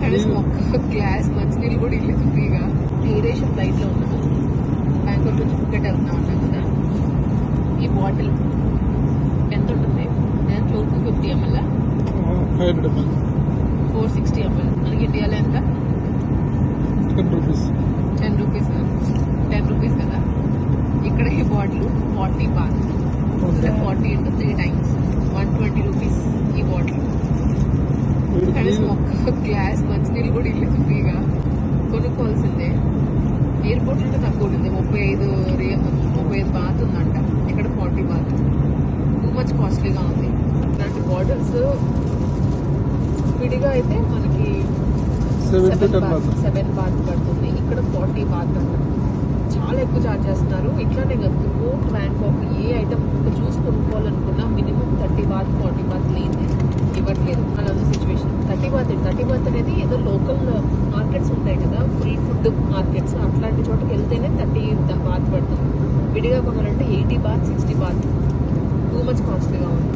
కనీసం ఒక్క గ్లాస్ మంచినీళ్ళు కూడా ఇల్లు ఫ్రీగా. ఏరేషన్ ఫ్లైట్ లో ఉన్నాము, బ్యాంకాక్ నుంచి ఫుకెట్ వెళ్తున్నా ఉన్నాం కదా. ఈ బాటిల్ ఎంత ఉంటుంది? 250 ml, 500 ml, 460 ml. మనకి ఇండియాలో ఎంత? 10 rupees. 10 రూపీస్, 10 రూపీస్ కదా. ఇక్కడ ఈ bottle 40 baht, 40 into 3 times 120 rupees ఈ బాటిల్. కనీసం ఒక్క గ్లాస్ మంచినీళ్ళు కూడా ఇల్లు ఫ్రీగా కొనుక్కోవాల్సిందే. ఎయిర్పోర్ట్ లో తక్కువ ఉంటుంది, 35 బాత్ ఉందంట, ఇక్కడ 40 బాత్. టూ మచ్ కాస్ట్లీగా ఉంది. ఇలాంటి బాటిల్స్ విడిగా అయితే మనకి 7 బాత్ పడుతుంది, ఇక్కడ 40 బాత్ అంట. చాలా ఎక్కువ ఛార్జ్ చేస్తున్నారు. ఇట్లానే కదా బ్యాంకాక్ ఏ ఐటమ్ జ్యూస్ కొనుక్కోవాలనుకున్నా మినిమం 30 బాత్ 40 బాత్ లేని ఇవ్వట్లేదు. అలాంటి సిచ్యువేషన్. 30 బాత్ అనేది ఏదో లోకల్ మార్కెట్స్ ఉంటాయి కదా, ఫ్రీ ఫుడ్ మార్కెట్స్, అట్లాంటి చోటకి వెళ్తేనే 30 బాత్ పడుతుంది. విడిగా కొనాలంటే 80 బాత్ 60 బాత్. టూ మచ్ కాస్ట్లీగా ఉంది.